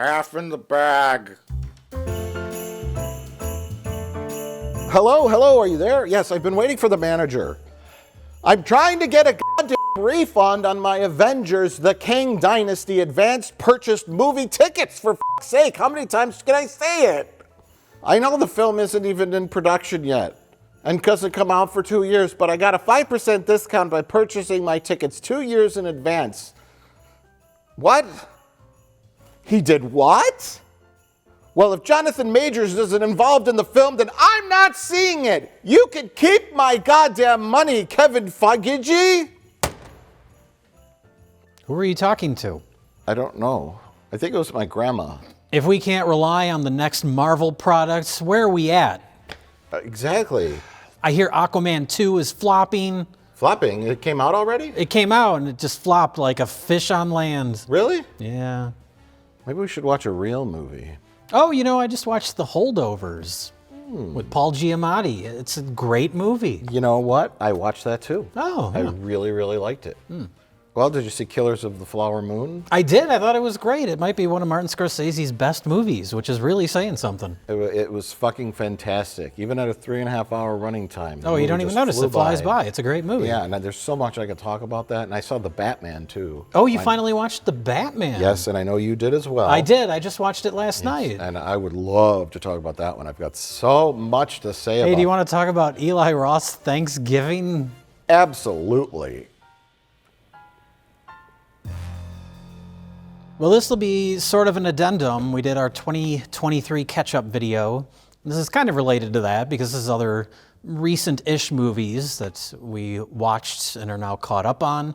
half in the bag. Hello, are you there? Yes, I've been waiting for the manager. I'm trying to get a goddamn refund on my Avengers The Kang Dynasty advanced purchased movie tickets, for fuck's sake. How many times can I say it? I know the film isn't even in production yet, and doesn't come out for 2 years, but I got a 5% discount by purchasing my tickets 2 years in advance. What? He did what? Well, if Jonathan Majors isn't involved in the film, then I'm not seeing it. You can keep my goddamn money, Kevin Feige. Who are you talking to? I don't know. I think it was my grandma. If we can't rely on the next Marvel products, where are we at? Exactly. I hear Aquaman 2 is flopping. Flopping? It came out already? It came out and it just flopped like a fish on land. Really? Yeah. Maybe we should watch a real movie. Oh, you know, I just watched The Holdovers with Paul Giamatti. It's a great movie. You know what? I watched that too. Oh, I yeah. really, really liked it. Well, did you see Killers of the Flower Moon? I did. I thought it was great. It might be one of Martin Scorsese's best movies, which is really saying something. It was fucking fantastic, even at a 3.5-hour running time. Oh, you don't even notice. It flies by. It's a great movie. Yeah, and there's so much I could talk about that. And I saw The Batman, too. Oh, you finally watched The Batman? Yes, and I know you did as well. I did. I just watched it last night. And I would love to talk about that one. I've got so much to say about it. Hey, do you want to talk about Eli Roth's Thanksgiving? Absolutely. Well, this will be sort of an addendum. We did our 2023 catch-up video. This is kind of related to that because this is other recent-ish movies that we watched and are now caught up on.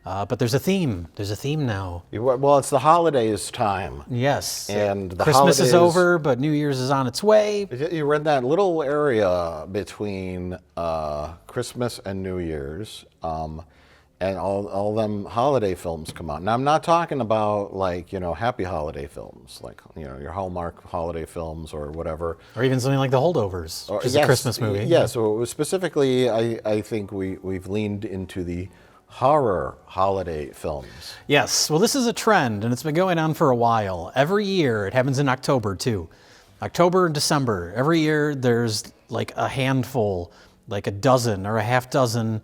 But there's a theme. There's a theme now. Well, it's the holidays time. Yes. And the Christmas is holidays, over, but New Year's is on its way. You're in that little area between Christmas and New Year's. And all them holiday films come out. Now, I'm not talking about, like, happy holiday films, like, your Hallmark holiday films or whatever. Or even something like The Holdovers, which is a Christmas movie. Yeah, so specifically, I think we've leaned into the horror holiday films. Yes, well, this is a trend, and it's been going on for a while. Every year, it happens in October, too. October and December. Every year, there's, like, a handful, like a dozen or a half dozen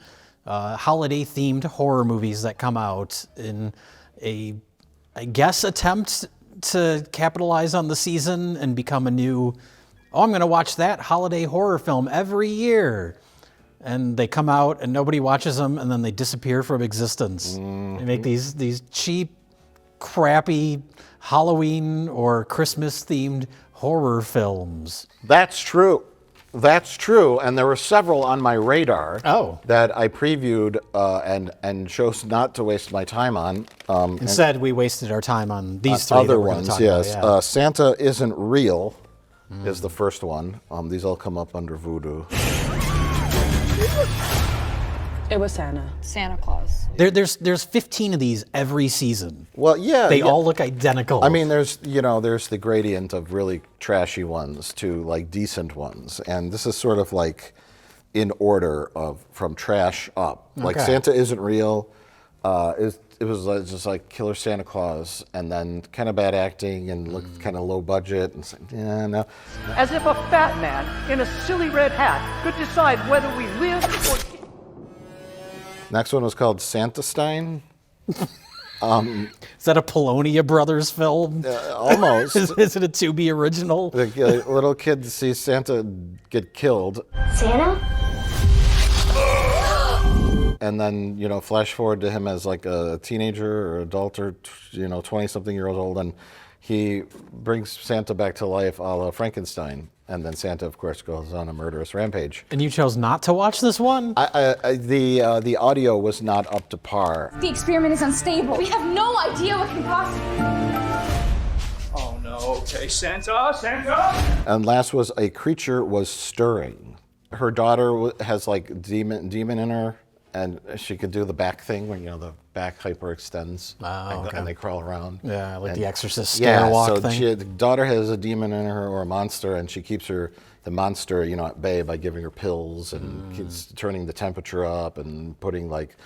holiday-themed horror movies that come out in a, I guess, attempt to capitalize on the season and become a new, I'm going to watch that holiday horror film every year. And they come out and nobody watches them, and then they disappear from existence. Mm-hmm. They make these cheap, crappy Halloween or Christmas-themed horror films. That's true. That's true, and there were several on my radar that I previewed and chose not to waste my time on. Instead, we wasted our time on these three other ones. Yes, about, yeah. Santa Isn't Real is the first one. These all come up under voodoo. It was Santa Claus. There's 15 of these every season. Well, yeah. They all look identical. I mean, there's the gradient of really trashy ones to like decent ones. And this is sort of like in order of from trash up. Like Santa Isn't Real, it was just like Killer Santa Claus, and then kind of bad acting and looked kind of low budget. And it's like, yeah, no. As if a fat man in a silly red hat could decide whether we live or... Next one was called Santa Stein. Is that a Polonia Brothers film? Almost. Is it a to-be original? The little kid sees Santa get killed. Santa? And then, flash forward to him as like a teenager or adult or, 20-something years old, and he brings Santa back to life a la Frankenstein. And then Santa, of course, goes on a murderous rampage. And you chose not to watch this one? The audio was not up to par. The experiment is unstable. We have no idea what can possibly... Oh no, okay, Santa! And last was A Creature Was Stirring. Her daughter has like demon in her, and she could do the back thing when, the back hyperextends and they crawl around. Yeah, like the Exorcist scare walk thing. So the daughter has a demon in her or a monster, and she keeps the monster, at bay by giving her pills and keeps turning the temperature up and putting like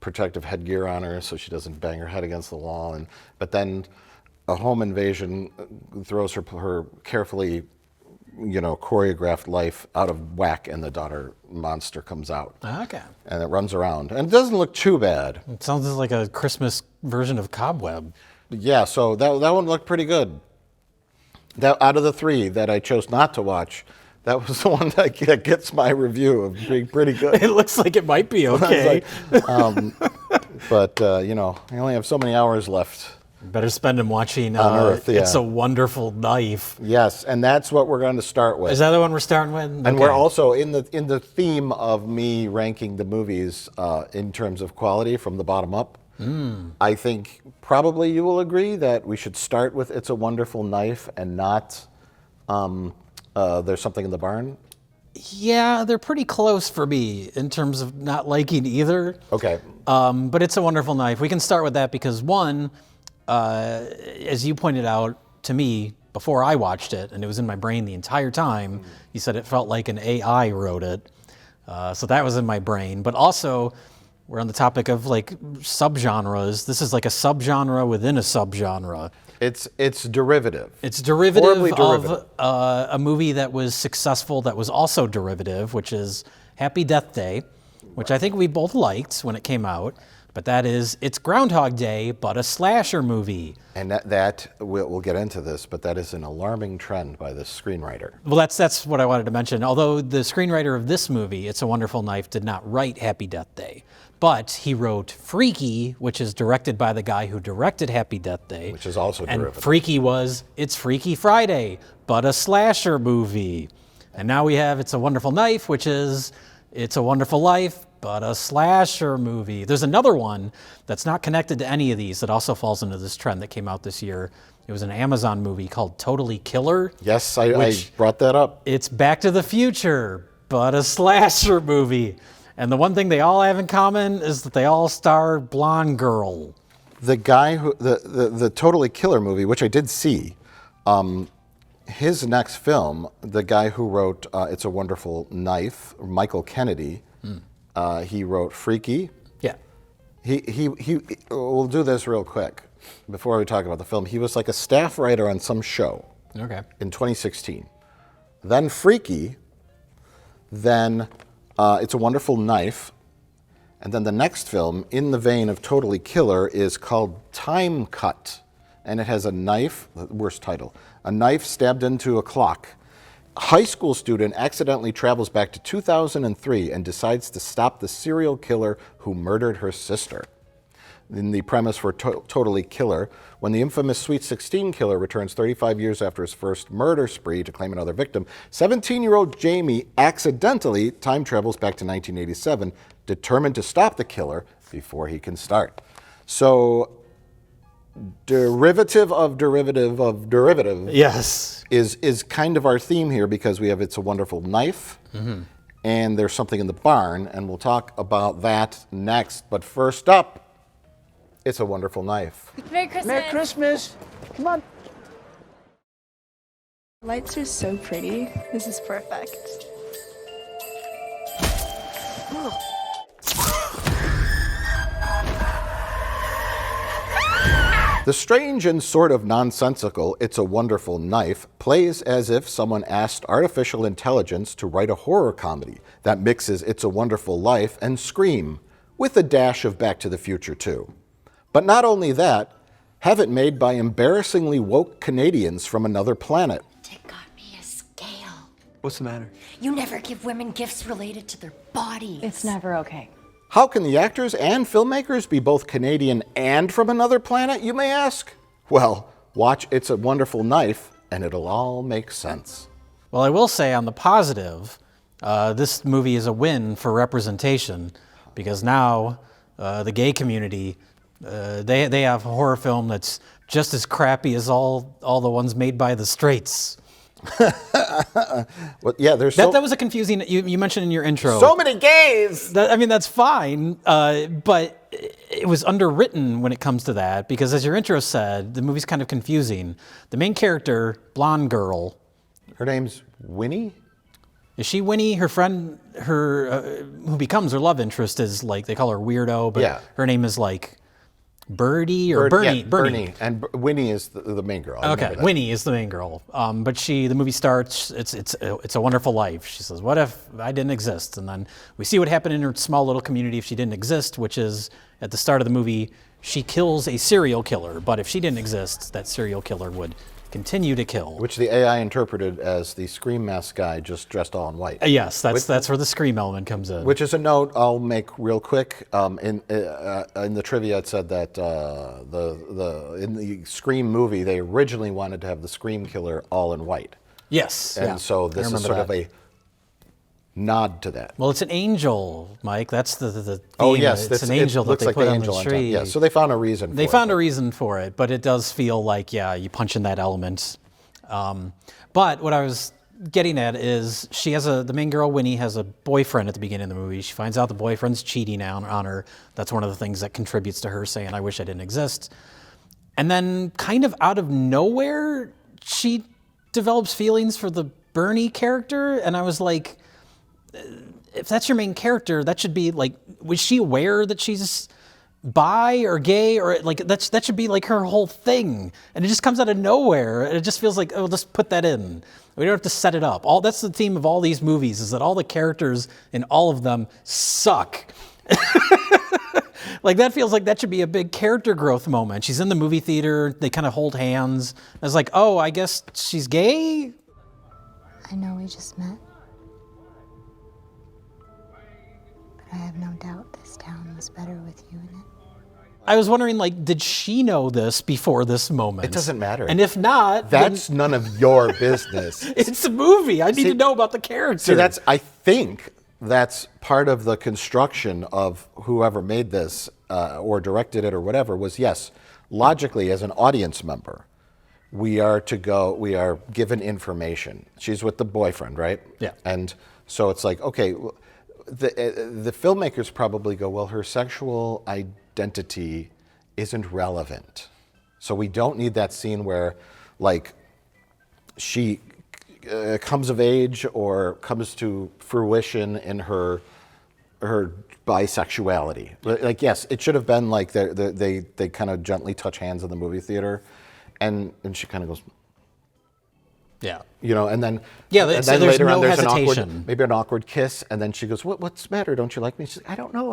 protective headgear on her so she doesn't bang her head against the wall. But then a home invasion throws her carefully, choreographed life out of whack, and the daughter monster comes out. Okay. And it runs around. And it doesn't look too bad. It sounds like a Christmas version of Cobweb. Yeah, so that one looked pretty good. That out of the 3 that I chose not to watch, that was the one that gets my review of being pretty good. It looks like it might be okay. But, I only have so many hours left. Better spend them watching On Earth, yeah. It's a Wonderful Knife. Yes, and that's what we're going to start with. Is that the one we're starting with? And we're also in the theme of me ranking the movies in terms of quality from the bottom up. I think probably you will agree that we should start with It's a Wonderful Knife and not There's Something in the Barn. Yeah, they're pretty close for me in terms of not liking either. Okay. But It's a Wonderful Knife. We can start with that because one, as you pointed out to me before I watched it, and it was in my brain the entire time, you said it felt like an AI wrote it. So that was in my brain. But also, we're on the topic of like subgenres. This is like a subgenre within a subgenre. It's derivative. It's derivative Horribly derivative. of a movie that was successful that was also derivative, which is Happy Death Day, which I think we both liked when it came out. But that is, it's Groundhog Day, but a slasher movie. And that we'll get into this, but that is an alarming trend by this screenwriter. Well, that's what I wanted to mention. Although the screenwriter of this movie, It's a Wonderful Knife, did not write Happy Death Day. But he wrote Freaky, which is directed by the guy who directed Happy Death Day. Which is also derivative. And Freaky was It's Freaky Friday, but a slasher movie. And now we have It's a Wonderful Knife, which is It's a Wonderful Life, but a slasher movie. There's another one that's not connected to any of these that also falls into this trend that came out this year. It was an Amazon movie called Totally Killer. Yes, I brought that up. It's Back to the Future, but a slasher movie. And the one thing they all have in common is that they all star blonde girl. The guy who the Totally Killer movie, which I did see, his next film, the guy who wrote It's a Wonderful Knife, Michael Kennedy, he wrote Freaky. Yeah. He we'll do this real quick before we talk about the film. He was like a staff writer on some show. Okay. In 2016. Then Freaky, then It's a Wonderful Knife, and then the next film in the vein of Totally Killer is called Time Cut, and it has a knife, worst title, a knife stabbed into a clock. A high school student accidentally travels back to 2003 and decides to stop the serial killer who murdered her sister. In the premise for Totally Killer, when the infamous Sweet 16 killer returns 35 years after his first murder spree to claim another victim, 17-year-old Jamie accidentally time travels back to 1987, determined to stop the killer before he can start. So, derivative of derivative of derivative Yes. is kind of our theme here because we have It's a Wonderful Knife, and There's Something in the Barn, and we'll talk about that next. But first up, It's a Wonderful Knife. Merry Christmas. Merry Christmas. Come on. Lights are so pretty. This is perfect. The strange and sort of nonsensical It's a Wonderful Knife plays as if someone asked artificial intelligence to write a horror comedy that mixes It's a Wonderful Life and Scream, with a dash of Back to the Future too. But not only that, have it made by embarrassingly woke Canadians from another planet. It got me a scale. What's the matter? You never give women gifts related to their bodies. It's never okay. How can the actors and filmmakers be both Canadian and from another planet, you may ask? Well, watch It's a Wonderful Knife and it'll all make sense. Well, I will say on the positive, this movie is a win for representation because now the gay community, they have a horror film that's just as crappy as all the ones made by the straights. Well, yeah, there's That was a confusing. You mentioned in your intro. so many gays. I mean, that's fine, but it was underwritten when it comes to that because, as your intro said, the movie's kind of confusing. The main character, blonde girl. Her name's Winnie? Is she Winnie? Her friend, who becomes her love interest is like, they call her Weirdo, but Yeah. her name is like Birdie or Bernie. Yeah, Bernie. And Winnie is the main girl. I Okay, remember that. Winnie is the main girl. But the movie starts, it's a wonderful life. She says, what if I didn't exist? And then we see what happened in her small little community if she didn't exist, which is at the start of the movie, she kills a serial killer. But if she didn't exist, that serial killer would continue to kill. Which the AI interpreted as the Scream Mask guy just dressed all in white. Yes, that's where the Scream element comes in. Which is a note I'll make real quick. In the trivia, it said that in the Scream movie, they originally wanted to have the Scream killer all in white. Yes. And yeah, so I this is remember sort of that. a nod to that. Well, it's an angel, Mike. That's the theme. Oh, yes. It's an angel it that looks they like put the on angel the on top. tree. Yeah, so they found a reason for it. They found a reason for it, but it does feel like, yeah, you punch in that element. But what I was getting at is the main girl, Winnie, has a boyfriend at the beginning of the movie. She finds out the boyfriend's cheating on her. That's one of the things that contributes to her saying, I wish I didn't exist. And then kind of out of nowhere, she develops feelings for the Bernie character. And I was like, if that's your main character, that should be like, was she aware that she's bi or gay, or like that should be like her whole thing, and it just comes out of nowhere, and it just feels like, oh, let's put that in. We don't have to set it up. That's the theme of all these movies, is that all the characters in all of them suck. Like that feels like that should be a big character growth moment. She's in the movie theater, they kind of hold hands. I was like, oh, I guess she's gay. I know we just met, but I have no doubt this town was better with you in it. I was wondering, like, did she know this before this moment? It doesn't matter. And if not, That's none of your business. it's a movie. I need to know about the character. See, I think that's part of the construction of whoever made this or directed it or whatever was, yes, logically, as an audience member, we are given information. She's with the boyfriend, right? Yeah. And so it's like, okay, the filmmakers probably go, well, her sexual identity isn't relevant. So we don't need that scene where, like, she comes of age or comes to fruition in her bisexuality. Like, yes, it should have been like they kind of gently touch hands in the movie theater, and she kind of goes, yeah, and then yeah, so there's later no on there's hesitation. maybe an awkward kiss, and then she goes, "What's the matter? Don't you like me?" She's like, "I don't know.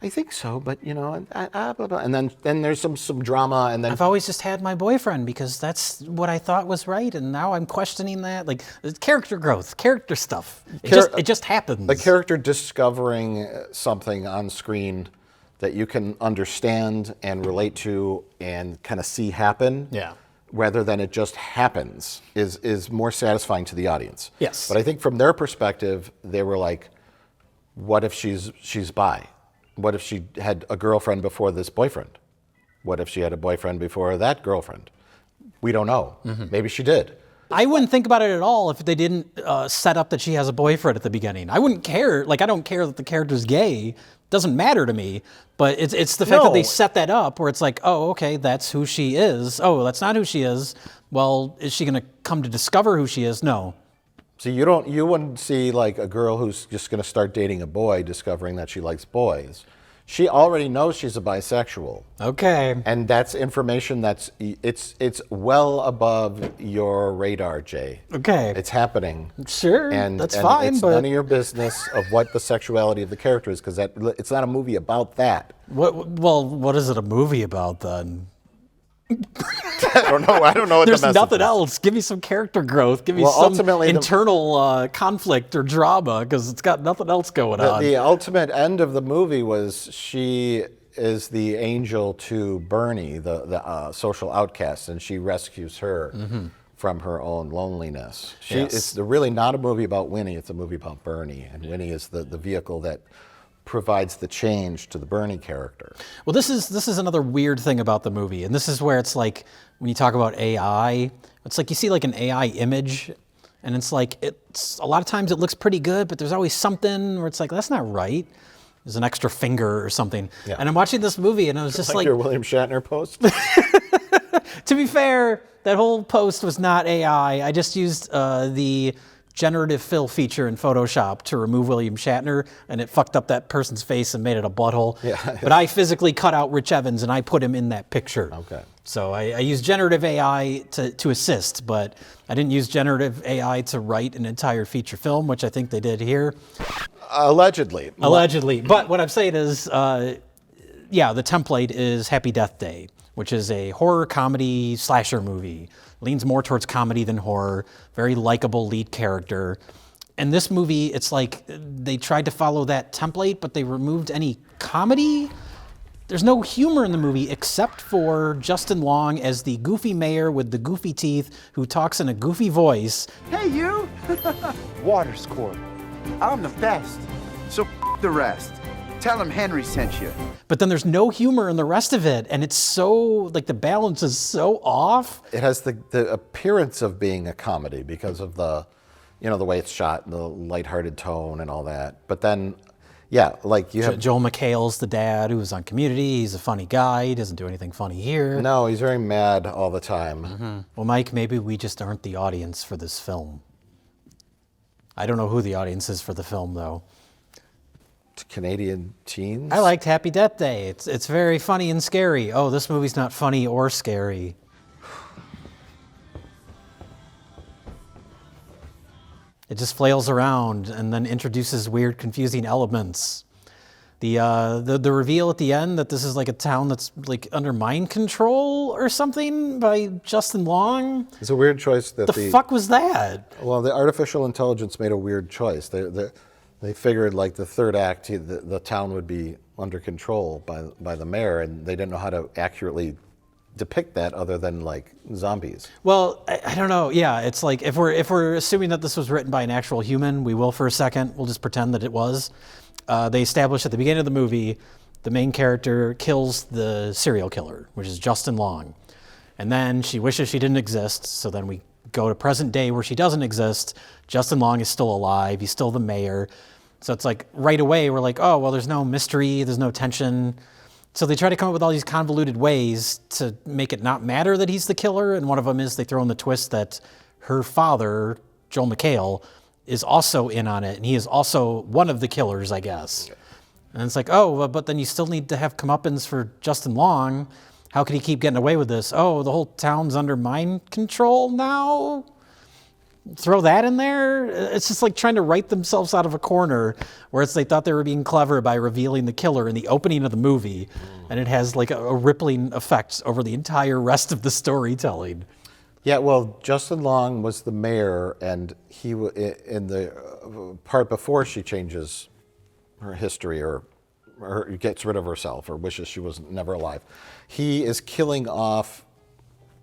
I think so, but blah, blah, blah." And then there's some drama, and then I've always just had my boyfriend because that's what I thought was right, and now I'm questioning that. Like, it's character growth, character stuff. It just happens. the character discovering something on screen that you can understand and relate to and kind of see happen. Yeah. Rather than it just happens, is more satisfying to the audience. Yes. But I think from their perspective, they were like, what if she's bi? What if she had a girlfriend before this boyfriend? What if she had a boyfriend before that girlfriend? We don't know. Mm-hmm. Maybe she did. I wouldn't think about it at all if they didn't set up that she has a boyfriend at the beginning. I wouldn't care. Like, I don't care that the character's gay. Doesn't matter to me. But it's the fact that they set that up where it's like, oh, okay, that's who she is. Oh, that's not who she is. Well, is she going to come to discover who she is? No. So you wouldn't see like a girl who's just going to start dating a boy discovering that she likes boys. She already knows she's a bisexual. Okay. And that's information it's well above your radar, Jay. Okay. It's happening. Sure, And that's and fine, it's but none of your business of what the sexuality of the character is, because it's not a movie about that. what is it a movie about then? I don't know what There's the message nothing is. else. Give me some character growth. Give me Well, some ultimately, internal conflict or drama, because it's got nothing else going on. The ultimate end of the movie was she is the angel to Bernie, the social outcast, and she rescues her from her own loneliness. It's really not a movie about Winnie, it's a movie about Bernie, and Winnie is the vehicle that provides the change to the Bernie character. Well, this is another weird thing about the movie, and this is where it's like when you talk about AI, it's like you see like an AI image, and it's like it's a lot of times it looks pretty good, but there's always something where it's like that's not right. There's an extra finger or something. Yeah. And I'm watching this movie, and I was just like your William Shatner post. To be fair, that whole post was not AI. I just used the generative fill feature in Photoshop to remove William Shatner, and it fucked up that person's face and made it a butthole. Yeah. But I physically cut out Rich Evans and I put him in that picture. Okay. So I used generative AI to assist, but I didn't use generative AI to write an entire feature film, which I think they did here. Allegedly. Allegedly. But what I'm saying is, yeah, the template is Happy Death Day, which is a horror comedy slasher movie. Leans more towards comedy than horror. Very likable lead character. And this movie, it's like they tried to follow that template, but they removed any comedy. There's no humor in the movie except for Justin Long as the goofy mayor with the goofy teeth who talks in a goofy voice. Hey, you! Water squirt. I'm the best. So the rest. Tell him Henry sent you. But then there's no humor in the rest of it, and it's so, like, the balance is so off. It has the appearance of being a comedy because of the, you know, the way it's shot, the lighthearted tone and all that. But then, yeah, like you have... Joel McHale's the dad who was on Community. He's a funny guy. He doesn't do anything funny here. No, he's very mad all the time. Mm-hmm. Well, Mike, maybe we just aren't the audience for this film. I don't know who the audience is for the film, though. Canadian teens? I liked Happy Death Day. It's very funny and scary. Oh, this movie's not funny or scary. It just flails around and then introduces weird, confusing elements. The reveal at the end that this is like a town that's like under mind control or something by Justin Long. It's a weird choice that the fuck was that? Well, the artificial intelligence made a weird choice. They figured like the third act, the town would be under control by the mayor, and they didn't know how to accurately depict that other than like zombies. Well, I don't know. Yeah, it's like if we're assuming that this was written by an actual human, we will for a second. We'll just pretend that it was. They establish at the beginning of the movie, the main character kills the serial killer, which is Justin Long, and then she wishes she didn't exist. So then we go to present day where she doesn't exist. Justin Long is still alive. He's still the mayor. So it's like right away we're like, oh, well, there's no mystery, there's no tension. So they try to come up with all these convoluted ways to make it not matter that he's the killer. And one of them is they throw in the twist that her father, Joel McHale, is also in on it. And he is also one of the killers, I guess. And it's like, oh, but then you still need to have comeuppance for Justin Long. How could he keep getting away with this? Oh, the whole town's under mind control now? Throw that in there? It's just like trying to write themselves out of a corner where they thought they were being clever by revealing the killer in the opening of the movie, and it has like a rippling effect over the entire rest of the storytelling. Yeah, well, Justin Long was the mayor, and he in the part before she changes her history or gets rid of herself or wishes she was never alive, he is killing off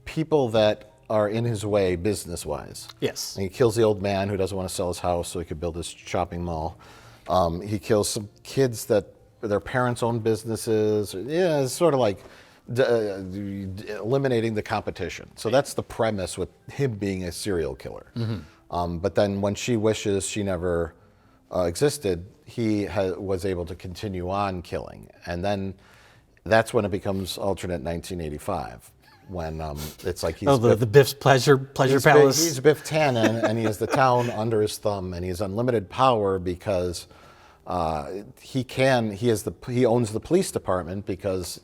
people that are in his way business-wise. Yes. And he kills the old man who doesn't want to sell his house so he could build his shopping mall. He kills some kids that their parents own businesses. Yeah, it's sort of like eliminating the competition. So that's the premise with him being a serial killer. Mm-hmm. But then when she wishes she never existed, he was able to continue on killing. And then that's when it becomes alternate 1985. When it's like he's the Biff's pleasure palace. He's Biff Tannen, and he has the town under his thumb, and he has unlimited power because he owns the police department because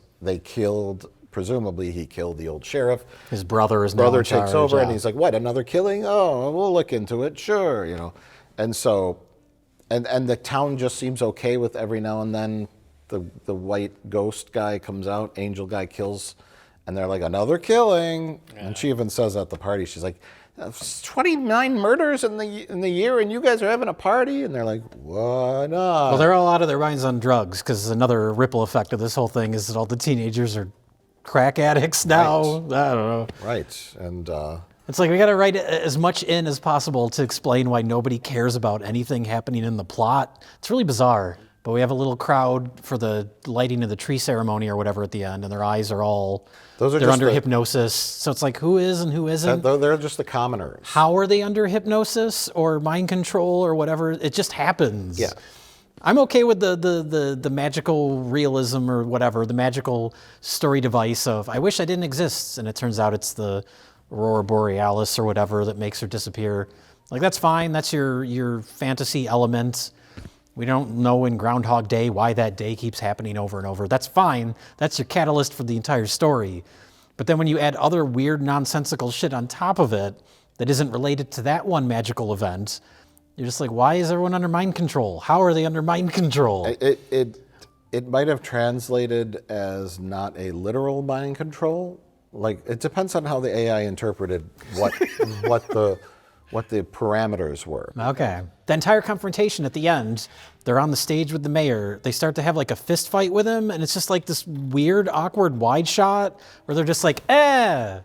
presumably he killed the old sheriff. His brother is now brother in takes charge, over, yeah. and he's like, what, another killing? Oh, we'll look into it, sure, you know. And so, and the town just seems okay with every now and then the white ghost guy comes out, angel guy kills. And they're like, another killing. Yeah. And she even says at the party, she's like, 29 murders in the year, and you guys are having a party? And they're like, what? Well, they're all out of their minds on drugs, because another ripple effect of this whole thing is that all the teenagers are crack addicts now. Right. I don't know. Right. And it's like we got to write as much in as possible to explain why nobody cares about anything happening in the plot. It's really bizarre. But we have a little crowd for the lighting of the tree ceremony or whatever at the end, and their eyes are all... They're under hypnosis. So it's like, who is and who isn't? They're just the commoners. How are they under hypnosis or mind control or whatever? It just happens. Yeah. I'm okay with the magical realism or whatever, the magical story device of, I wish I didn't exist, and it turns out it's the Aurora Borealis or whatever that makes her disappear. Like, that's fine. That's your fantasy element. We don't know in Groundhog Day why that day keeps happening over and over. That's fine. That's your catalyst for the entire story. But then when you add other weird, nonsensical shit on top of it that isn't related to that one magical event, you're just like, why is everyone under mind control? How are they under mind control? It might have translated as not a literal mind control. Like, it depends on how the AI interpreted what the parameters were. Okay. The entire confrontation at the end, they're on the stage with the mayor. They start to have like a fist fight with him, and it's just like this weird, awkward wide shot where they're just like, eh.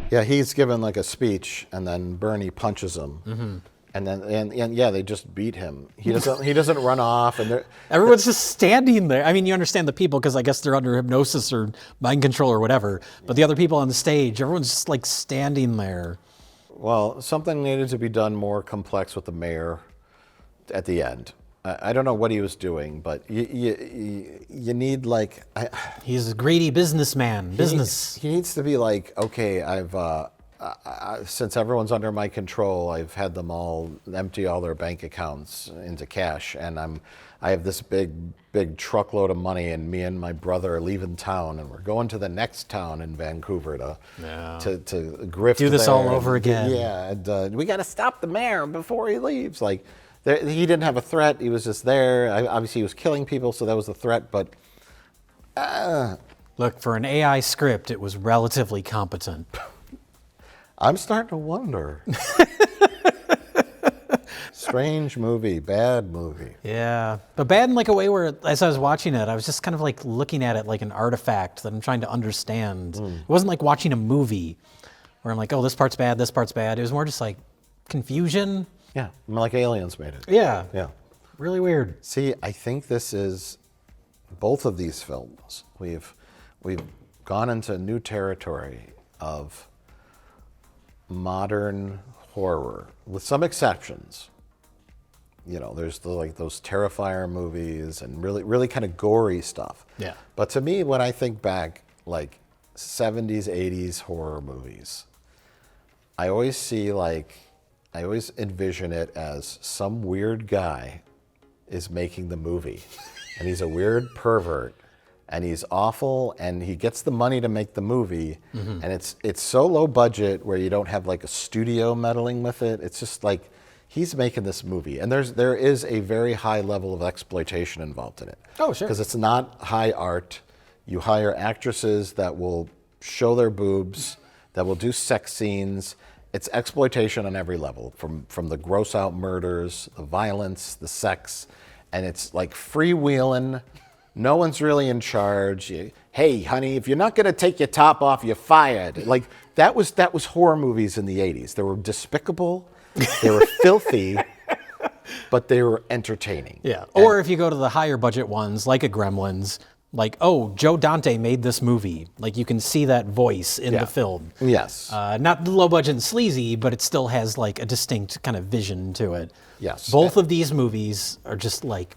Yeah, he's given like a speech, and then Bernie punches him, and then they just beat him. He doesn't run off, and everyone's just standing there. I mean, you understand the people because I guess they're under hypnosis or mind control or whatever. But the other people on the stage, everyone's just like standing there. Well, something needed to be done more complex with the mayor at the end. I don't know what he was doing, but you need like... He's a greedy businessman. He needs to be like, okay, since everyone's under my control, I've had them all empty all their bank accounts into cash, and I have this big truckload of money, and me and my brother are leaving town, and we're going to the next town in Vancouver to grift. Do this all over again. Yeah, and we got to stop the mayor before he leaves. Like, he didn't have a threat. He was just there. Obviously, he was killing people, so that was the threat. But look, for an AI script, it was relatively competent. I'm starting to wonder. Strange movie, bad movie. Yeah, but bad in like a way where, as I was watching it, I was just kind of like looking at it like an artifact that I'm trying to understand. It wasn't like watching a movie where I'm like, oh, this part's bad, this part's bad. It was more just like confusion. Yeah, like Aliens made it. Yeah. Yeah. Really weird. See, I think this is both of these films. We've gone into new territory of modern horror, with some exceptions. You know, there's those Terrifier movies and really kind of gory stuff. Yeah. But to me, when I think back, like 70s, 80s horror movies, I always envision it as some weird guy is making the movie, and he's a weird pervert, and he's awful, and he gets the money to make the movie, and it's so low budget where you don't have like a studio meddling with it. It's just like he's making this movie, and there is a very high level of exploitation involved in it. Oh, sure. Because it's not high art. You hire actresses that will show their boobs, that will do sex scenes. It's exploitation on every level, from the gross out murders, the violence, the sex, and it's like freewheeling. No one's really in charge. Hey, honey, if you're not going to take your top off, you're fired. Like that was horror movies in the 80s. They were despicable, they were filthy, but they were entertaining. Yeah. Or if you go to the higher budget ones, like a Gremlins, like, oh, Joe Dante made this movie. Like, you can see that voice in the film. Yes. Not low budget and sleazy, but it still has like a distinct kind of vision to it. Yes. Both of these movies are just like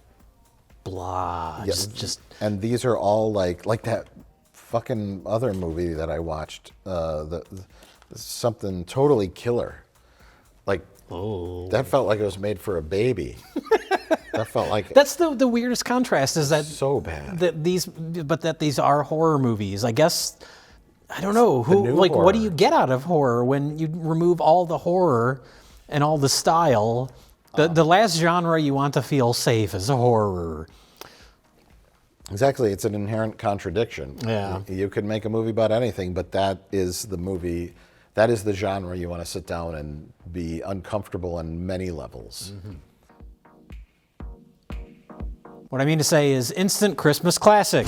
blah. Yes. Just and these are all like that fucking other movie that I watched, something totally killer. Like, that felt like it was made for a baby. That felt like that's the weirdest contrast is that so bad. That these are horror movies. I guess I don't know what horror. do you get out of horror when you remove all the horror and all the style? The last genre you want to feel safe is horror. Exactly, it's an inherent contradiction. Yeah. You can make a movie about anything, but that is the movie. That is the genre you want to sit down and be uncomfortable on many levels. What I mean to say is instant Christmas classic.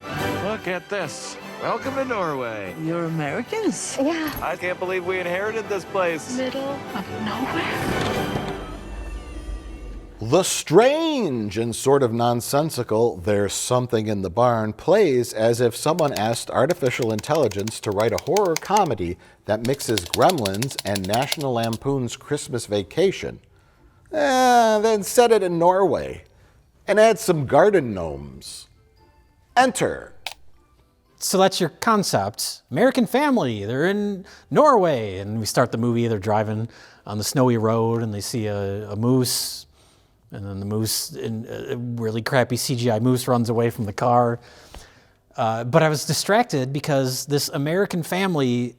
Look at this. Welcome to Norway. You're Americans? Yeah. I can't believe we inherited this place. Middle of nowhere. The strange and sort of nonsensical "There's Something in the Barn" plays as if someone asked artificial intelligence to write a horror comedy that mixes Gremlins and National Lampoon's Christmas Vacation. Then set it in Norway and add some garden gnomes. Enter. So that's your concept. American family, they're in Norway. And we start the movie, they're driving on the snowy road and they see a moose. And then the moose, a really crappy CGI moose, runs away from the car. But I was distracted because this American family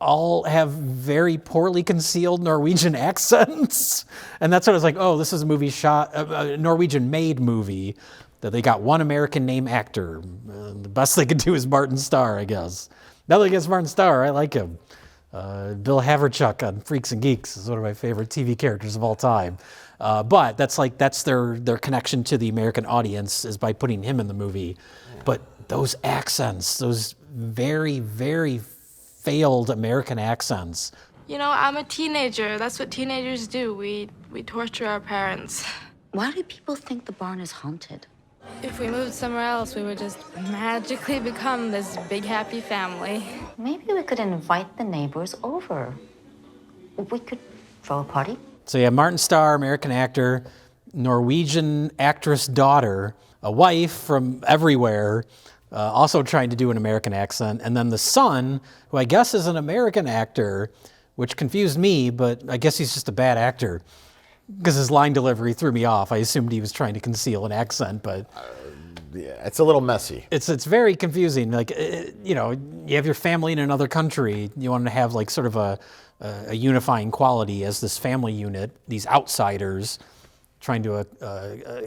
all have very poorly concealed Norwegian accents. And that's what I was like, oh, this is a movie shot, a Norwegian-made movie, that they got one American name actor. The best they could do is Martin Starr, I guess. Nothing against Martin Starr, I like him. Bill Haverchuck on Freaks and Geeks is one of my favorite TV characters of all time. But that's their connection to the American audience, is by putting him in the movie. But those accents, those very, very failed American accents. You know, I'm a teenager. That's what teenagers do. We torture our parents. Why do people think the barn is haunted? If we moved somewhere else, we would just magically become this big, happy family. Maybe we could invite the neighbors over. We could throw a party. So yeah, Martin Starr, American actor, Norwegian actress daughter, a wife from everywhere, also trying to do an American accent, and then the son, who I guess is an American actor, which confused me, but I guess he's just a bad actor. Because his line delivery threw me off. I assumed he was trying to conceal an accent, but Yeah, it's a little messy. it's very confusing. Like, you know, you have your family in another country. You want to have like sort of a unifying quality as this family unit. These outsiders trying to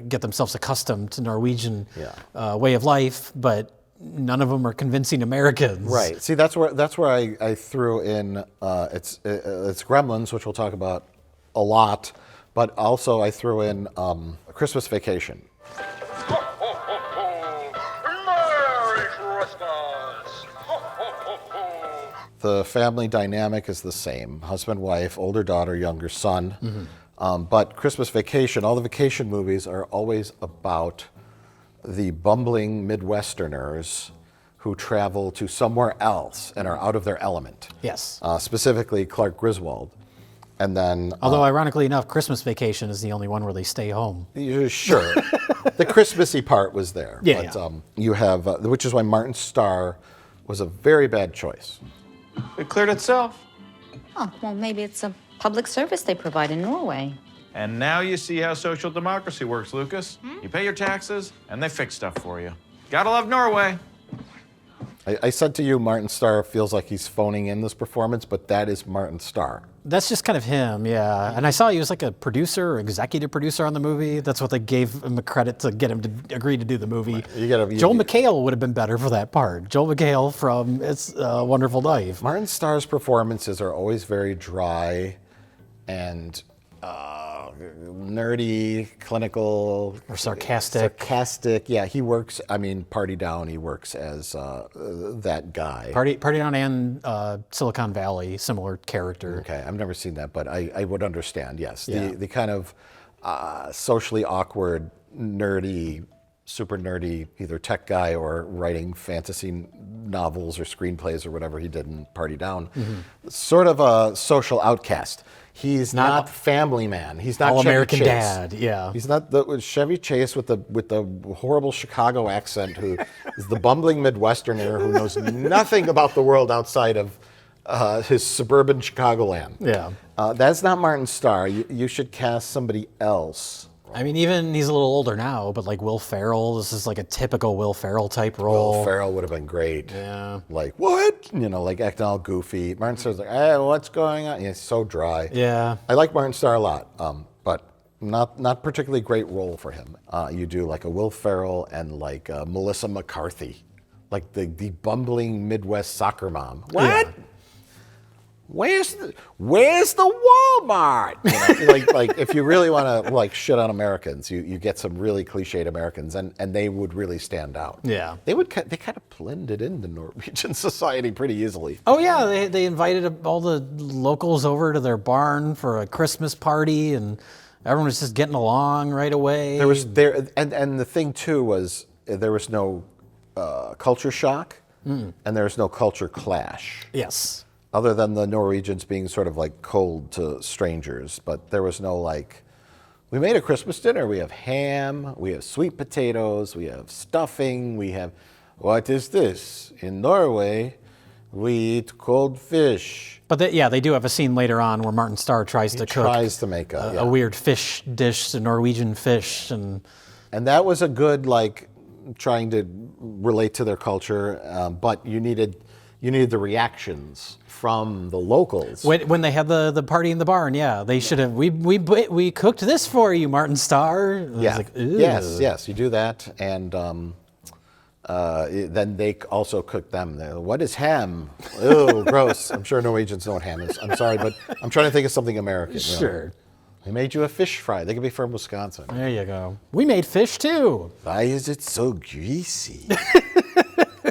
get themselves accustomed to Norwegian way of life, but none of them are convincing Americans. Right. See, that's where I threw in it's Gremlins, which we'll talk about a lot. But also I threw in Christmas Vacation. Merry Christmas! The family dynamic is the same. Husband, wife, older daughter, younger son. But Christmas Vacation, all the vacation movies are always about the bumbling Midwesterners who travel to somewhere else and are out of their element. Yes. Specifically Clark Griswold. And then, Although, ironically enough, Christmas Vacation is the only one where they stay home. Sure, the Christmassy part was there. Yeah, but you have, which is why Martin Starr was a very bad choice. It cleared itself. Oh, well, maybe it's a public service they provide in Norway. And now you see how social democracy works, Lucas. You pay your taxes, and they fix stuff for you. Gotta love Norway. I said to you, Martin Starr feels like he's phoning in this performance, but that is Martin Starr. That's just kind of him, yeah. And I saw he was like a producer or executive producer on the movie. That's what they gave him a credit to get him to agree to do the movie. Joel McHale would have been better for that part. Joel McHale from It's a Wonderful Life. Martin Starr's performances are always very dry and nerdy, clinical. Or sarcastic. Sarcastic, yeah. He works, Party Down, he works as that guy. Party Down and Silicon Valley, similar character. Okay, I've never seen that, but I would understand, yes. Yeah. The kind of socially awkward, nerdy, super nerdy, either tech guy or writing fantasy novels or screenplays or whatever he did in Party Down. Sort of a social outcast. He's not Family Man. He's not All-American Chevy Chase. Dad, yeah. He's not Chevy Chase with the horrible Chicago accent, who is the bumbling Midwesterner who knows nothing about the world outside of his suburban Chicagoland. Yeah. That's not Martin Starr. You should cast somebody else. I mean, even he's a little older now, but like Will Ferrell, this is like a typical Will Ferrell type role. Will Ferrell would have been great. Yeah. Like, what? Like acting all goofy. Martin Starr's like, hey, what's going on? He's so dry. Yeah. I like Martin Starr a lot, but not particularly great role for him. You do like a Will Ferrell and like Melissa McCarthy, like the bumbling Midwest soccer mom. What? Yeah. Where's the Walmart? Like if you really want to like shit on Americans, you get some really cliched Americans, and they would really stand out. Yeah. They kind of blended into Norwegian society pretty easily. Oh yeah, they invited all the locals over to their barn for a Christmas party, and everyone was just getting along right away. And the thing too was there was no culture shock, and there was no culture clash. Yes. Other than the Norwegians being sort of like cold to strangers, but there was no like, We made a Christmas dinner. We have ham, we have sweet potatoes, we have stuffing, we have, what is this? In Norway, we eat cold fish. But they do have a scene later on where Martin Starr tries to make a weird fish dish, a Norwegian fish, and that was a good, like, trying to relate to their culture, but you needed the reactions from the locals. When they had the party in the barn, they should have. We cooked this for you, Martin Starr. And I was like, "Ew." Yes, you do that, and then they also cook them. What is ham? Ew, gross. I'm sure Norwegians know what ham is. I'm sorry, but I'm trying to think of something American. Sure. We made you a fish fry. They could be from Wisconsin. There you go. We made fish too. Why is it so greasy?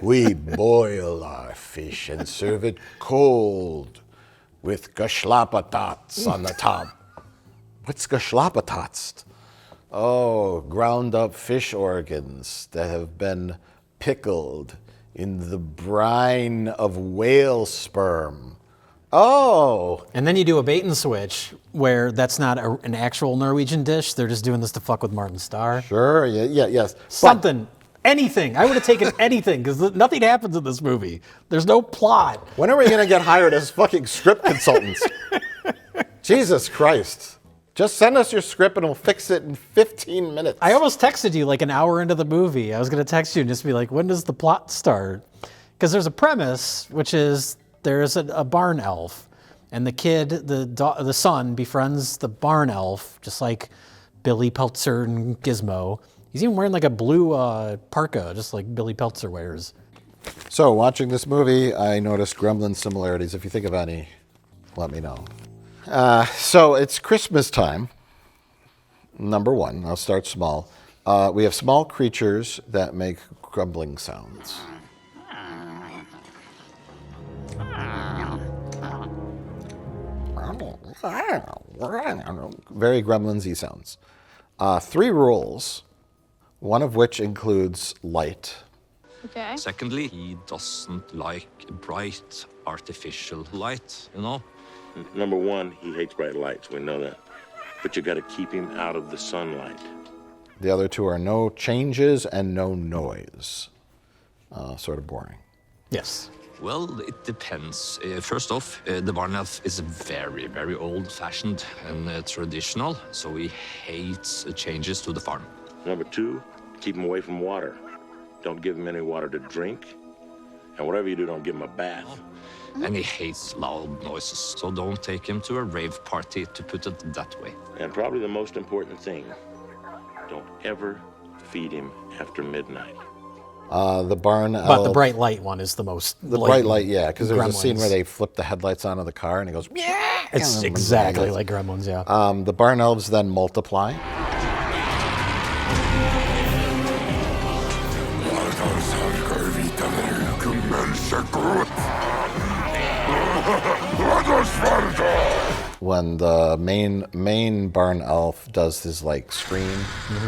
We boil our fish and serve it cold with geschlapatats on the top. What's geschlapatats? Oh, ground up fish organs that have been pickled in the brine of whale sperm. Oh. And then you do a bait and switch where that's not an actual Norwegian dish. They're just doing this to fuck with Martin Starr. Sure, yes. Something. Anything. I would have taken anything because nothing happens in this movie. There's no plot. When are we going to get hired as fucking script consultants? Jesus Christ. Just send us your script and we'll fix it in 15 minutes. I almost texted you like an hour into the movie. I was going to text you and just be like, when does the plot start? Because there's a premise, which is there's a barn elf, and the kid, the son, befriends the barn elf, just like Billy Peltzer and Gizmo. He's even wearing like a blue parka, just like Billy Peltzer wears. So, watching this movie, I noticed Gremlin similarities. If you think of any, let me know. So, it's Christmas time. Number one, I'll start small. We have small creatures that make grumbling sounds. Very Gremlins-y sounds. 3 rules, one of which includes light. Okay. Secondly, he doesn't like bright artificial light, you know? Number 1, he hates bright lights, we know that. But you gotta keep him out of the sunlight. The other 2 are no changes and no noise. Sort of boring. Yes. Well, it depends. First off, the barn elf is very, very old-fashioned and traditional, so he hates changes to the farm. Number 2, keep him away from water. Don't give him any water to drink. And whatever you do, don't give him a bath. And he hates loud noises, so don't take him to a rave party, to put it that way. And probably the most important thing, don't ever feed him after midnight. The barn elf. But the bright light one is the most. The bright light, yeah, because there's Gremlins. a scene where they flip the headlights onto the car and it goes, yeah. It's exactly like Gremlins, yeah. The barn elves then multiply. When the main barn elf does his like scream,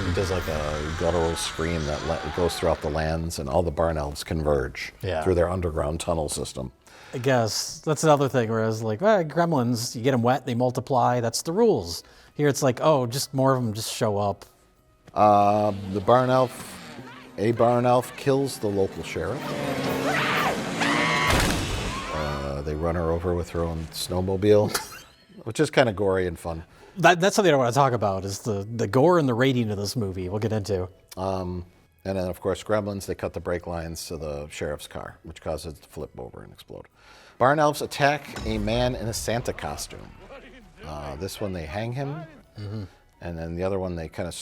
he does like a guttural scream that goes throughout the lands, and all the barn elves converge through their underground tunnel system. I guess that's another thing where I was like, Gremlins, you get them wet, they multiply, that's the rules. Here it's like, oh, just more of them just show up. The barn elf, a barn elf kills the local sheriff. They run her over with her own snowmobile, which is kind of gory and fun. That's something I want to talk about, is the gore and the rating of this movie. We'll get into. And then, of course, Gremlins, they cut the brake lines to the sheriff's car, which causes it to flip over and explode. Barn elves attack a man in a Santa costume. This one, they hang him. Mm-hmm. And then the other one, they kind of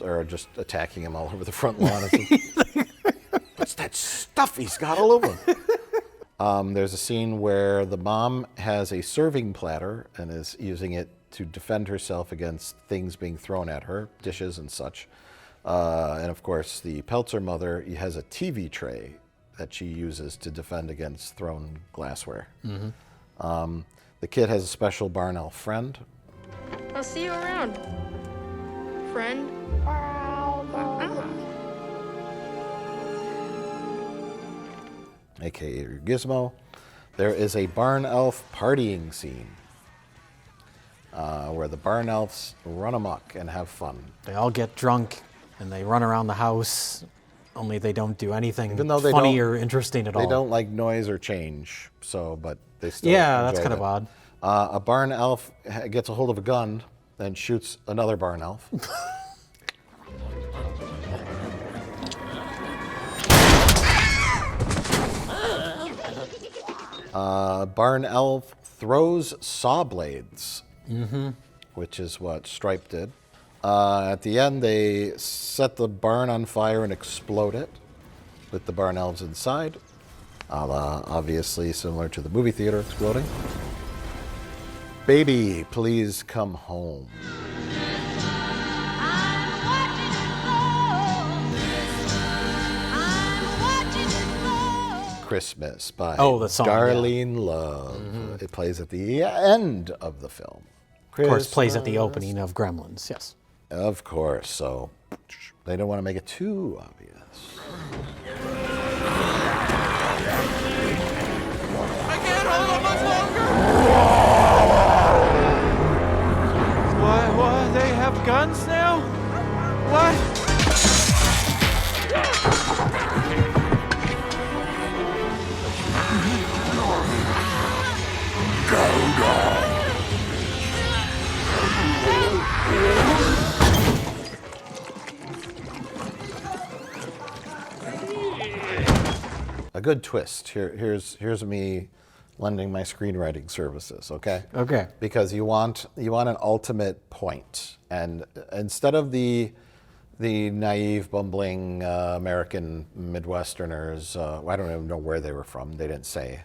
are just attacking him all over the front lawn. What's that stuff he's got all over him? There's a scene where the mom has a serving platter and is using it to defend herself against things being thrown at her, dishes and such. And of course, the Peltzer mother has a TV tray that she uses to defend against thrown glassware. Mm-hmm. The kid has a special barn elf friend. I'll see you around, friend. AKA Gizmo. There is a barn elf partying scene. where the barn elves run amok and have fun. They all get drunk and they run around the house, only they don't do anything Even though they funny don't- or interesting at all. They don't like noise or change, but they still Yeah, that's enjoy kind of it. odd. A barn elf gets a hold of a gun, then shoots another barn elf. Barn elf throws saw blades, which is what Stripe did. At the end, they set the barn on fire and explode it with the barn elves inside. Obviously similar to the movie theater exploding. Baby, please come home. Christmas by the song, yeah. Darlene Love. It plays at the end of the film. Of course, plays at the opening of Gremlins, yes. Of course, so they don't want to make it too obvious. I can't hold it much longer! What? They have guns now? What? A good twist. Here's me lending my screenwriting services, okay? Okay. Because you want an ultimate point. And instead of the naive, bumbling American Midwesterners, I don't even know where they were from, they didn't say,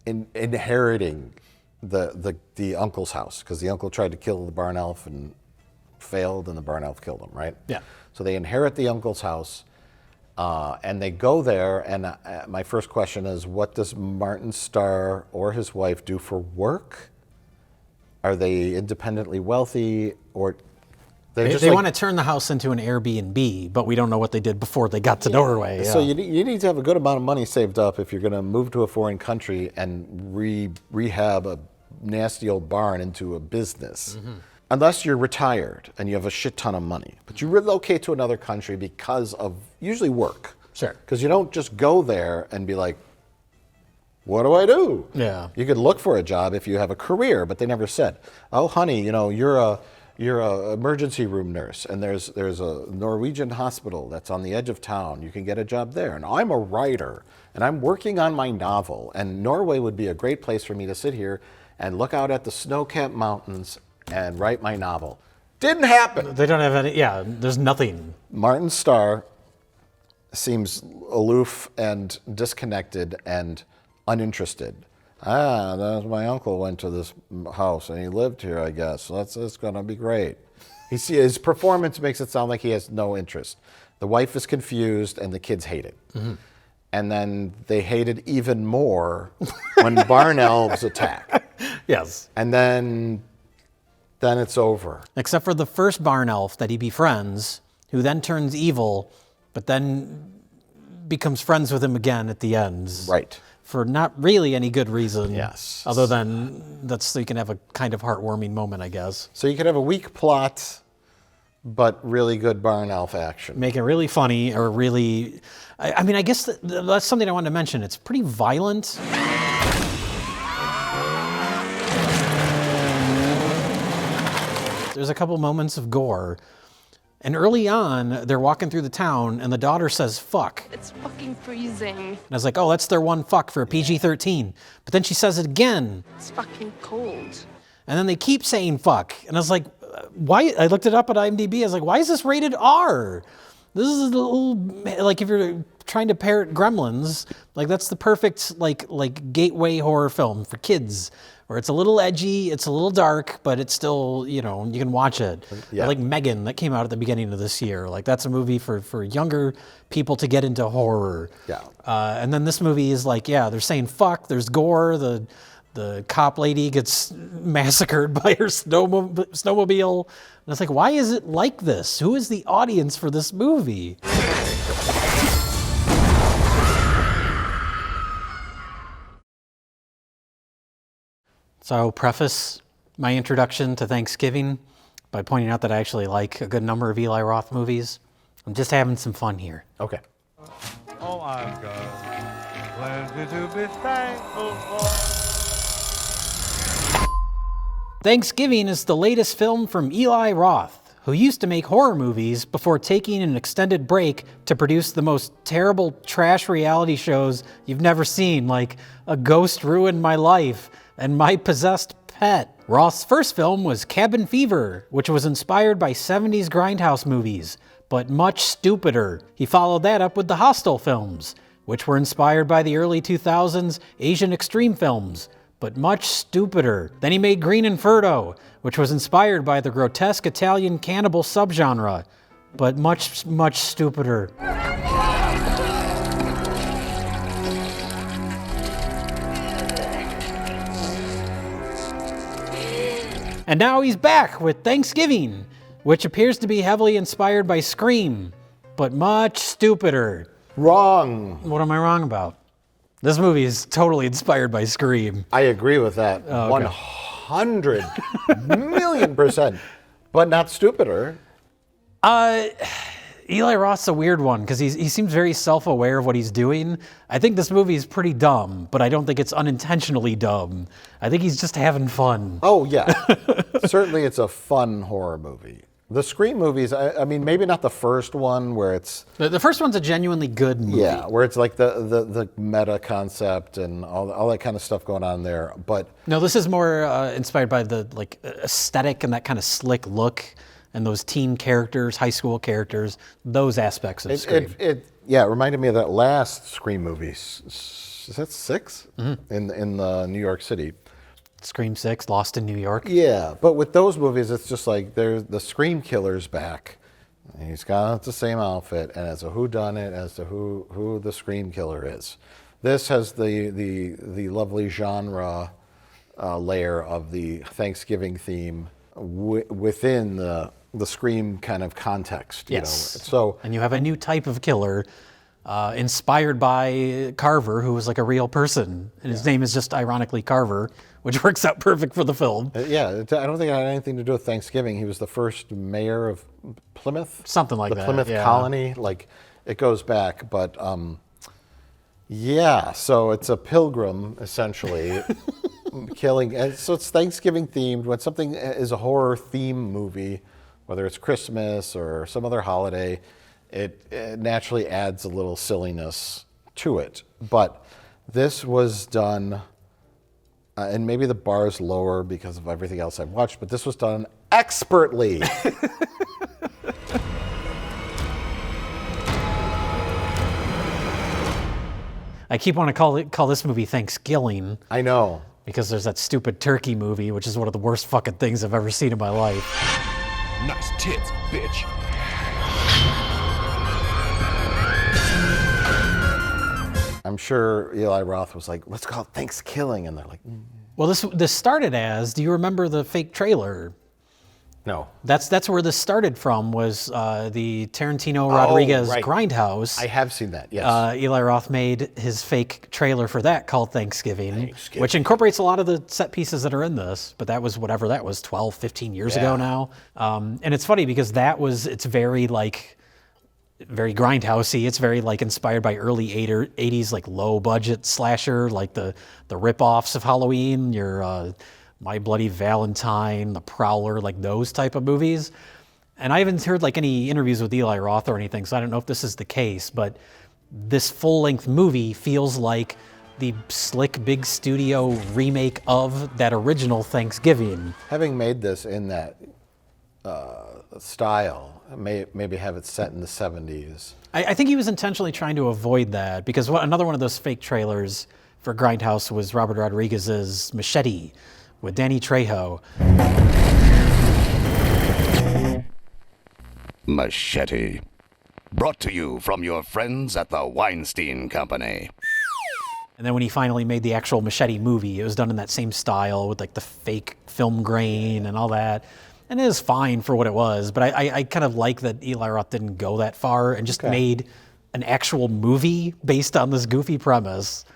inheriting the uncle's house, because the uncle tried to kill the barn elf and failed, and the barn elf killed him, right? Yeah. So they inherit the uncle's house, and they go there, and my first question is, what does Martin Starr or his wife do for work? Are they independently wealthy, or they want to turn the house into an Airbnb, but we don't know what they did before they got to Norway. So yeah. you need to have a good amount of money saved up if you're going to move to a foreign country and rehab a nasty old barn into a business. Unless you're retired and you have a shit ton of money. But you relocate to another country because of usually work. Sure. Because you don't just go there and be like, what do I do? Yeah. You could look for a job if you have a career, but they never said, oh, honey, you're a emergency room nurse, and there's a Norwegian hospital that's on the edge of town. You can get a job there. And I'm a writer, and I'm working on my novel, and Norway would be a great place for me to sit here and look out at the snow-capped mountains and write my novel. Didn't happen. They don't have any, there's nothing. Martin Starr seems aloof and disconnected and uninterested. My uncle went to this house and he lived here, I guess. So it's going to be great. His performance makes it sound like he has no interest. The wife is confused and the kids hate it. And then they hate it even more when barn elves attack. Yes. And then it's over. Except for the first barn elf that he befriends, who then turns evil, but then becomes friends with him again at the end. Right. For not really any good reason. Yes. Other than so you can have a kind of heartwarming moment, I guess. So you could have a weak plot, but really good barn elf action. Make it really funny or really... I mean, I guess that's something I wanted to mention. It's pretty violent. There's a couple moments of gore. And early on, they're walking through the town, and the daughter says, fuck. It's fucking freezing. And I was like, oh, that's their one fuck for a PG-13. But then she says it again. It's fucking cold. And then they keep saying fuck. And I was like, why? I looked it up at IMDb. I was like, why is this rated R? This is a little, like, if you're trying to parrot Gremlins, like, that's the perfect, like gateway horror film for kids, where it's a little edgy, it's a little dark, but it's still, you can watch it. Yeah. Like Megan, that came out at the beginning of this year. Like, that's a movie for younger people to get into horror. Yeah. And then this movie is like, they're saying fuck, there's gore, the cop lady gets massacred by her snowmobile. And it's like, why is it like this? Who is the audience for this movie? So I'll preface my introduction to Thanksgiving by pointing out that I actually like a good number of Eli Roth movies. I'm just having some fun here. Okay. Oh, I've got plenty to be thankful for. Thanksgiving is the latest film from Eli Roth, who used to make horror movies before taking an extended break to produce the most terrible trash reality shows you've never seen, like A Ghost Ruined My Life and My Possessed Pet. Roth's first film was Cabin Fever, which was inspired by 70s grindhouse movies, but much stupider. He followed that up with the Hostel films, which were inspired by the early 2000s Asian extreme films, but much stupider. Then he made Green Inferno, which was inspired by the grotesque Italian cannibal subgenre, but much, much stupider. And now he's back with Thanksgiving, which appears to be heavily inspired by Scream, but much stupider. Wrong. What am I wrong about? This movie is totally inspired by Scream. I agree with that. Oh, okay. 100 million%, but not stupider. Eli Roth's a weird one because he seems very self-aware of what he's doing. I think this movie is pretty dumb, but I don't think it's unintentionally dumb. I think he's just having fun. Oh, yeah. Certainly it's a fun horror movie. The Scream movies, I mean, maybe not the first one where it's... The first one's a genuinely good movie. Yeah, where it's like the meta concept and all that kind of stuff going on there, but... No, this is more inspired by the like aesthetic and that kind of slick look and those teen characters, high school characters, those aspects of Scream. It reminded me of that last Scream movie. Is that 6? Mm-hmm. In New York City. Scream 6, Lost in New York. Yeah, but with those movies, it's just like there's the Scream killer's back. He's got the same outfit, and it's a whodunit as to who the Scream killer is. This has the lovely genre layer of the Thanksgiving theme within the Scream kind of context. Yes. You know? So, and you have a new type of killer inspired by Carver, who was like a real person, and his name is just ironically Carver, which works out perfect for the film. Yeah, I don't think it had anything to do with Thanksgiving. He was the first mayor of Plymouth. Something like that. The Plymouth colony. Like, it goes back, but yeah, so it's a pilgrim, essentially, killing. And so it's Thanksgiving themed. When something is a horror theme movie, whether it's Christmas or some other holiday, it naturally adds a little silliness to it. But this was done, and maybe the bar is lower because of everything else I've watched, but this was done expertly. I keep wanting to call this movie Thanksgiving. I know. Because there's that stupid turkey movie, which is one of the worst fucking things I've ever seen in my life. Nice tits, bitch. I'm sure Eli Roth was like, let's call it Thanksgiving, and they're like, Well, this started as, do you remember the fake trailer? No. That's where this started from, was the Tarantino Rodriguez Grindhouse. I have seen that, yes. Eli Roth made his fake trailer for that called Thanksgiving, which incorporates a lot of the set pieces that are in this, but that was whatever that was, 12, 15 years ago now. And it's funny because it's very grindhousey. It's very like inspired by early 80s like low budget slasher, like the rip-offs of Halloween, your My Bloody Valentine, The Prowler, like those type of movies. And I haven't heard like any interviews with Eli Roth or anything, so I don't know if this is the case, but this full-length movie feels like the slick big studio remake of that original Thanksgiving. Having made this in that style, maybe have it set in the 70s. I think he was intentionally trying to avoid that, because another one of those fake trailers for Grindhouse was Robert Rodriguez's Machete with Danny Trejo. Machete. Brought to you from your friends at the Weinstein Company. And then when he finally made the actual Machete movie, it was done in that same style with like the fake film grain and all that. And it is fine for what it was, but I kind of like that Eli Roth didn't go that far and just made an actual movie based on this goofy premise.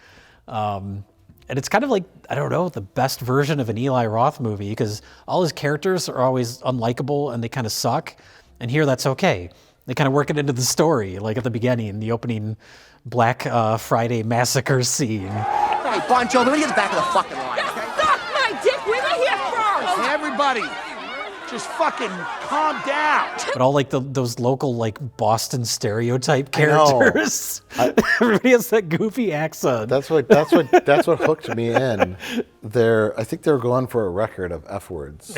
And it's kind of like, I don't know, the best version of an Eli Roth movie, because all his characters are always unlikable and they kind of suck. And here that's okay. They kind of work it into the story, like at the beginning, the opening Black Friday massacre scene. Hey, Boncho, let me get the back of the fucking line, okay? Suck my dick! We were here first! Hey, everybody, just fucking calm down. But all like those local like Boston stereotype characters. Everybody has that goofy accent. That's what hooked me in. I think they're going for a record of F words,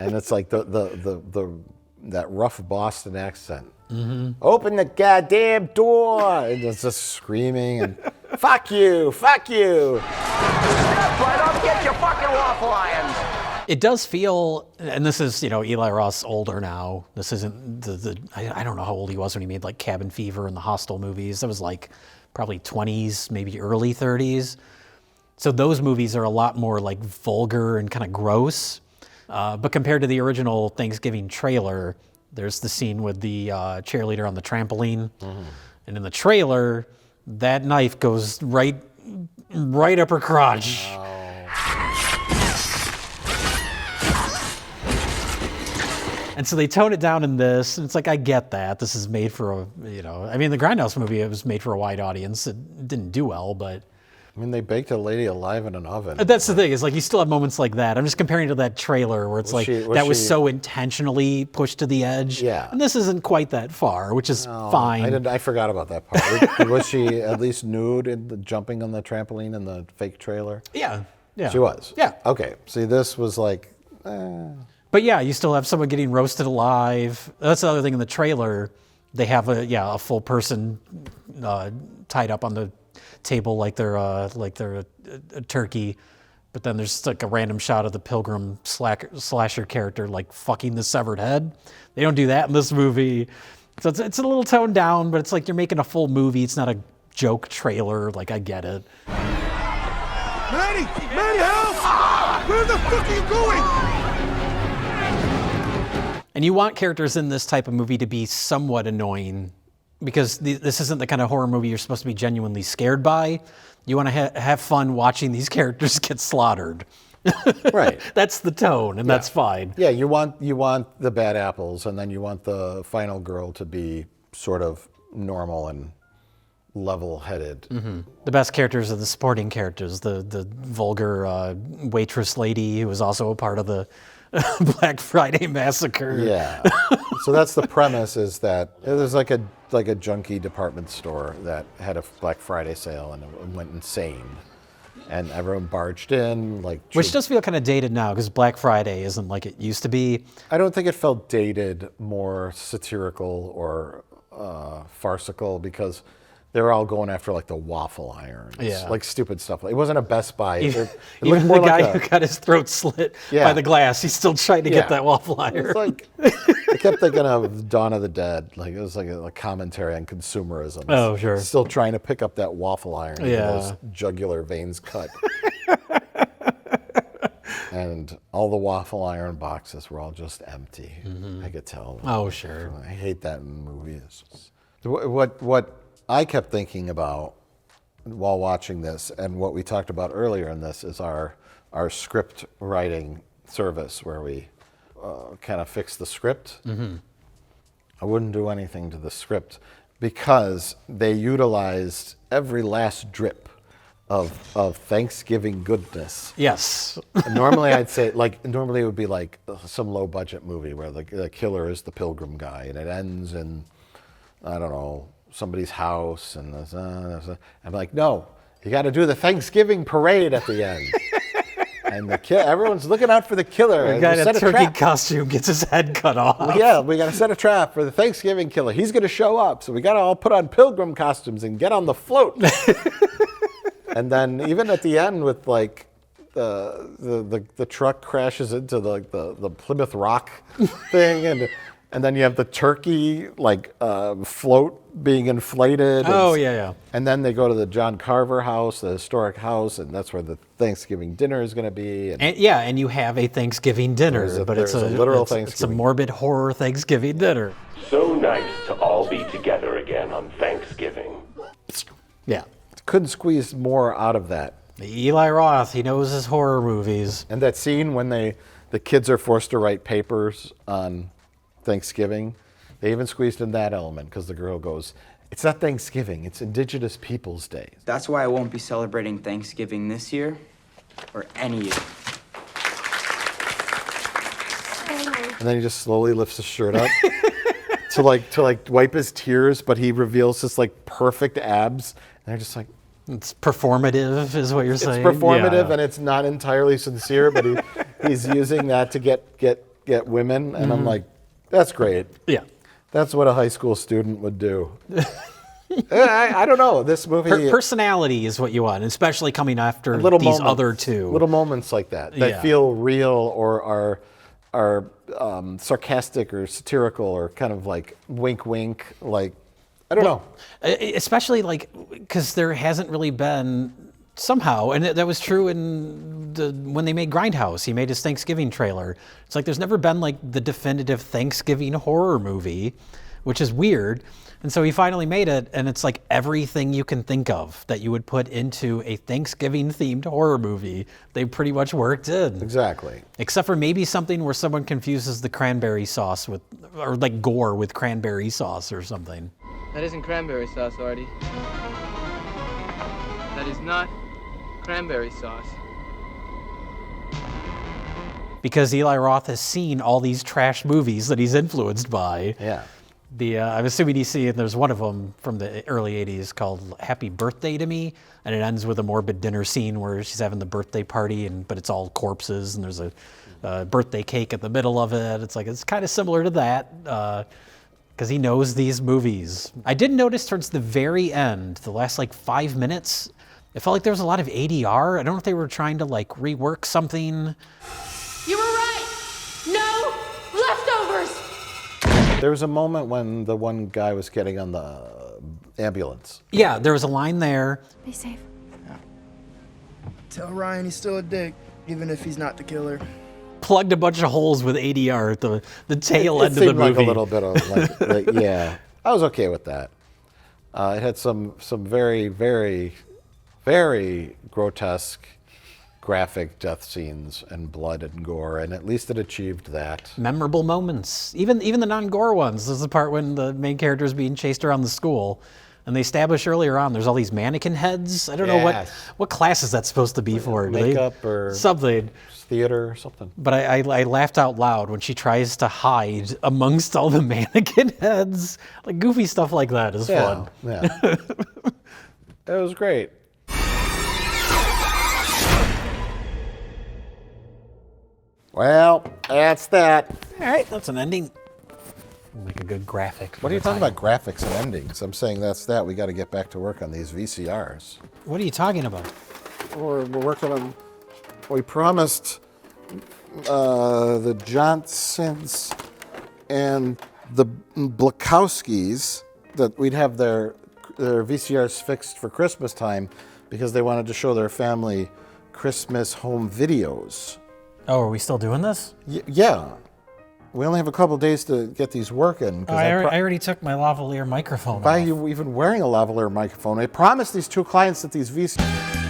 and it's like that rough Boston accent. Mm-hmm. Open the goddamn door! And it's just screaming and fuck you, fuck you. That's right, I'll get your fucking waffle irons. It does feel, and this is, Eli Roth's older now. This isn't I don't know how old he was when he made like Cabin Fever and the Hostel movies. That was like probably 20s, maybe early 30s. So those movies are a lot more like vulgar and kind of gross. But compared to the original Thanksgiving trailer, there's the scene with the cheerleader on the trampoline. Mm-hmm. And in the trailer, that knife goes right up her crotch. Oh. And so they tone it down in this, and it's like, I get that. This is made for the Grindhouse movie, it was made for a wide audience. It didn't do well, but... I mean, they baked a lady alive in an oven. That's the thing, is like, you still have moments like that. I'm just comparing to that trailer where it's was so intentionally pushed to the edge. Yeah. And this isn't quite that far, which is fine. I forgot about that part. Was she at least nude in the jumping on the trampoline in the fake trailer? Yeah. Yeah. She was? Yeah. Okay. See, this was like... But yeah, you still have someone getting roasted alive. That's the other thing in the trailer. They have a full person tied up on the table like they're a turkey. But then there's like a random shot of the pilgrim slasher character like fucking the severed head. They don't do that in this movie. So it's a little toned down, but it's like you're making a full movie. It's not a joke trailer. Like, I get it. Manny, help! Where the fuck are you going? And you want characters in this type of movie to be somewhat annoying, because this isn't the kind of horror movie you're supposed to be genuinely scared by. You want to have fun watching these characters get slaughtered. Right. That's the tone, and that's fine. Yeah, you want the bad apples, and then you want the final girl to be sort of normal and level-headed. Mm-hmm. The best characters are the supporting characters. The vulgar waitress lady who was also a part of the Black Friday massacre. Yeah. So that's the premise, is that it was like a junkie department store that had a Black Friday sale and it went insane. And everyone barged in, which does feel kind of dated now, because Black Friday isn't like it used to be. I don't think it felt dated, more satirical or farcical, because they were all going after like the waffle irons, like stupid stuff. It wasn't a Best Buy. Even the guy who got his throat slit by the glass, he's still trying to get that waffle iron. It's like, I kept thinking of Dawn of the Dead. Like, it was like a commentary on consumerism. Oh, sure. Still trying to pick up that waffle iron. Yeah. Those jugular veins cut. And all the waffle iron boxes were all just empty. Mm-hmm. I could tell. Oh, sure. I hate that in movies. What I kept thinking about while watching this, and what we talked about earlier in this, is our script writing service, where we kind of fix the script. Mm-hmm. I wouldn't do anything to the script, because they utilized every last drip of Thanksgiving goodness. Yes. Normally I'd say, normally it would be like some low budget movie where the killer is the pilgrim guy, and it ends in, I don't know, somebody's house, and I'm like, no, you got to do the Thanksgiving parade at the end. And everyone's looking out for the killer. The guy in a turkey costume gets his head cut off. Well, yeah, we got to set a trap for the Thanksgiving killer. He's going to show up, so we got to all put on pilgrim costumes and get on the float. And then even at the end, with like the truck crashes into the Plymouth Rock thing, and then you have the turkey float being inflated. Oh, yeah. And then they go to the John Carver house, the historic house, and that's where the Thanksgiving dinner is going to be. And you have a Thanksgiving dinner, but it's a literal Thanksgiving. It's a morbid horror Thanksgiving dinner. So nice to all be together again on Thanksgiving. Yeah. Couldn't squeeze more out of that Eli Roth, he knows his horror movies. And that scene when the kids are forced to write papers on Thanksgiving, they even squeezed in that element because the girl goes, "It's not Thanksgiving, it's Indigenous Peoples Day." That's why I won't be celebrating Thanksgiving this year or any year. And then he just slowly lifts his shirt up to wipe his tears, but he reveals this like perfect abs, and they're just like, it's performative, is what you're saying. It's performative, and it's not entirely sincere, but he's using that to get women, and I'm like, that's great. Yeah, that's what a high school student would do. I don't know. This movie, personality is what you want, especially coming after these other two. Little moments like that feel real or are sarcastic or satirical or kind of like wink, wink, like. I don't know. Especially because there hasn't really been somehow, and that was true when they made Grindhouse. He made his Thanksgiving trailer. It's like there's never been like the definitive Thanksgiving horror movie, which is weird. And so he finally made it, and it's like everything you can think of that you would put into a Thanksgiving-themed horror movie, they pretty much worked in. Exactly. Except for maybe something where someone confuses the cranberry sauce or like gore with cranberry sauce or something. That isn't cranberry sauce, Artie. That is not cranberry sauce. Because Eli Roth has seen all these trash movies that he's influenced by. Yeah. I'm assuming he's seen, there's one of them from the early 80s called Happy Birthday to Me, and it ends with a morbid dinner scene where she's having the birthday party, but it's all corpses, and there's a birthday cake at the middle of it. It's kind of similar to that, because he knows these movies. I did notice towards the very end, the last 5 minutes, it felt like there was a lot of ADR. I don't know if they were trying to rework something. You were right. No leftovers. There was a moment when the one guy was getting on the ambulance. Yeah, there was a line there. Be safe. Tell Ryan he's still a dick, even if he's not the killer. Plugged a bunch of holes with ADR at the tail end of the movie. It seemed like a little bit of yeah. I was okay with that. It had some very, very, very grotesque, graphic death scenes and blood and gore, and at least it achieved that. Memorable moments, even the non-gore ones. There's the part when the main character is being chased around the school, and they establish earlier on there's all these mannequin heads. I don't know what class is that supposed to be for? Makeup or something. Theater or something. But I laughed out loud when she tries to hide amongst all the mannequin heads. Goofy stuff like that is fun. Yeah. It was great. Well, that's that. All right, that's an ending. We'll make a good graphic. What are you talking about, graphics and endings? I'm saying that's that. We got to get back to work on these VCRs. What are you talking about? We're working on. We promised the Johnsons and the Blakowskis that we'd have their VCRs fixed for Christmas time because they wanted to show their family Christmas home videos. Oh, are we still doing this? Yeah. We only have a couple days to get these working. I already took my lavalier microphone Why off. are you even wearing a lavalier microphone? I promised these two clients that these VCRs...